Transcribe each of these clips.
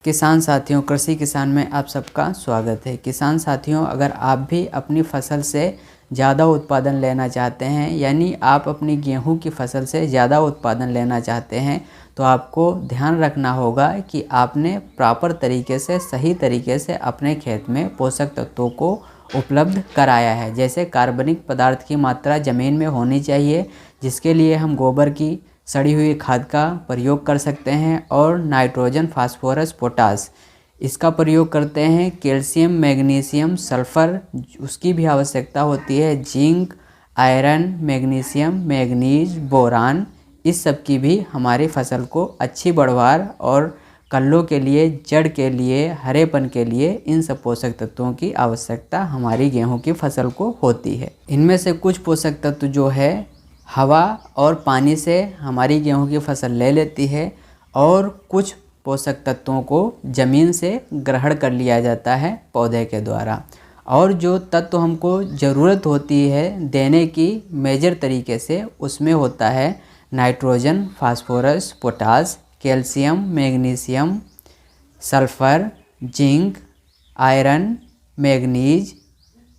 किसान साथियों, कृषि किसान में आप सबका स्वागत है। किसान साथियों, अगर आप भी अपनी फसल से ज़्यादा उत्पादन लेना चाहते हैं, यानी आप अपनी गेहूं की फसल से ज़्यादा उत्पादन लेना चाहते हैं, तो आपको ध्यान रखना होगा कि आपने प्रॉपर तरीके से, सही तरीके से अपने खेत में पोषक तत्वों को उपलब्ध कराया है। जैसे कार्बनिक पदार्थ की मात्रा ज़मीन में होनी चाहिए, जिसके लिए हम गोबर की सड़ी हुई खाद का प्रयोग कर सकते हैं, और नाइट्रोजन, फास्फोरस, पोटास इसका प्रयोग करते हैं। कैल्शियम, मैग्नीशियम, सल्फ़र उसकी भी आवश्यकता होती है। Zinc, iron, magnesium, manganese, boron इस सब की भी हमारी फसल को अच्छी बढ़वार और कल्लों के लिए, जड़ के लिए, हरेपन के लिए इन सब पोषक तत्वों की आवश्यकता हमारी गेहूं की फसल को होती है। इनमें से कुछ पोषक तत्व जो है हवा और पानी से हमारी गेहूं की फसल ले लेती है, और कुछ पोषक तत्वों को ज़मीन से ग्रहण कर लिया जाता है पौधे के द्वारा। और जो तत्व हमको ज़रूरत होती है देने की मेजर तरीके से, उसमें होता है nitrogen, phosphorus, potash, calcium, magnesium, sulphur, zinc, iron, manganese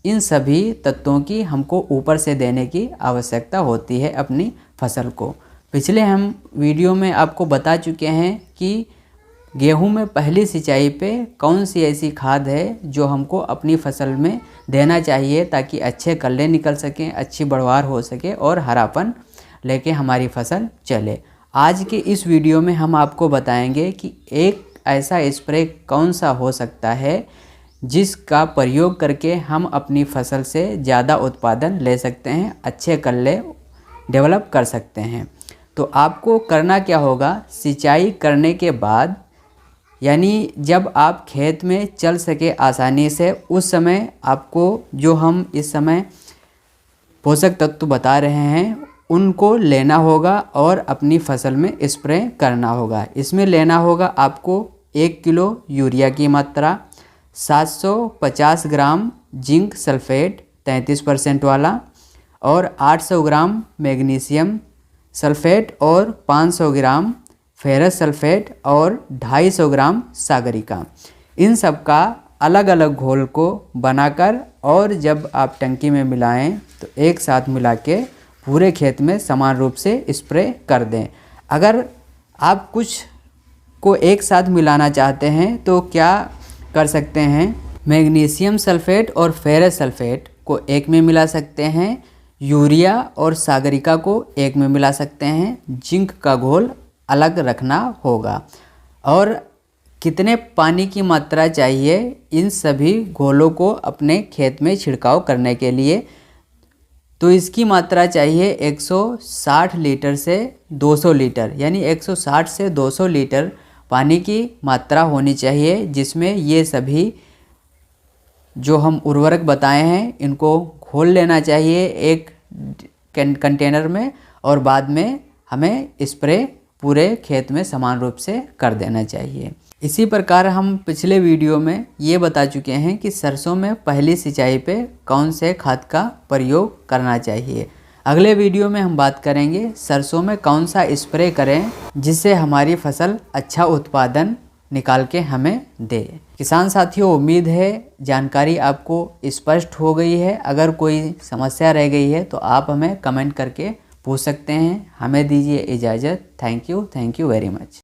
इन सभी तत्वों की हमको ऊपर से देने की आवश्यकता होती है अपनी फसल को। पिछले हम वीडियो में आपको बता चुके हैं कि गेहूं में पहली सिंचाई पे कौन सी ऐसी खाद है जो हमको अपनी फसल में देना चाहिए, ताकि अच्छे कल्ले निकल सकें, अच्छी बढ़वार हो सके और हरापन लेके हमारी फसल चले। आज के इस वीडियो में हम आपको बताएंगे कि एक ऐसा स्प्रे कौन सा हो सकता है जिसका प्रयोग करके हम अपनी फसल से ज़्यादा उत्पादन ले सकते हैं, अच्छे कल्ले डेवलप कर सकते हैं। तो आपको करना क्या होगा, सिंचाई करने के बाद, यानी जब आप खेत में चल सके आसानी से, उस समय आपको जो हम इस समय पोषक तत्व बता रहे हैं उनको लेना होगा और अपनी फसल में स्प्रे करना होगा। इसमें लेना होगा आपको 1 किलो यूरिया की मात्रा, 750 ग्राम जिंक सल्फेट 33% वाला, और 800 ग्राम मैग्नीशियम सल्फेट, और 500 ग्राम फेरस सल्फेट, और 250 ग्राम सागरिका। इन सब का अलग अलग घोल को बनाकर, और जब आप टंकी में मिलाएं तो एक साथ मिला के पूरे खेत में समान रूप से स्प्रे कर दें। अगर आप कुछ को एक साथ मिलाना चाहते हैं तो क्या कर सकते हैं, मैग्नीशियम सल्फेट और फेरस सल्फेट को एक में मिला सकते हैं, यूरिया और सागरिका को एक में मिला सकते हैं, जिंक का घोल अलग रखना होगा। और कितने पानी की मात्रा चाहिए इन सभी घोलों को अपने खेत में छिड़काव करने के लिए, तो इसकी मात्रा चाहिए 160 लीटर से 200 लीटर, यानी 160 से 200 लीटर पानी की मात्रा होनी चाहिए, जिसमें ये सभी जो हम उर्वरक बताए हैं इनको घोल लेना चाहिए एक कंटेनर में, और बाद में हमें स्प्रे पूरे खेत में समान रूप से कर देना चाहिए। इसी प्रकार हम पिछले वीडियो में ये बता चुके हैं कि सरसों में पहली सिंचाई पे कौन से खाद का प्रयोग करना चाहिए। अगले वीडियो में हम बात करेंगे सरसों में कौन सा स्प्रे करें जिससे हमारी फसल अच्छा उत्पादन निकाल के हमें दे। किसान साथियों, उम्मीद है जानकारी आपको स्पष्ट हो गई है। अगर कोई समस्या रह गई है तो आप हमें कमेंट करके पूछ सकते हैं। हमें दीजिए इजाज़त। Thank you very much.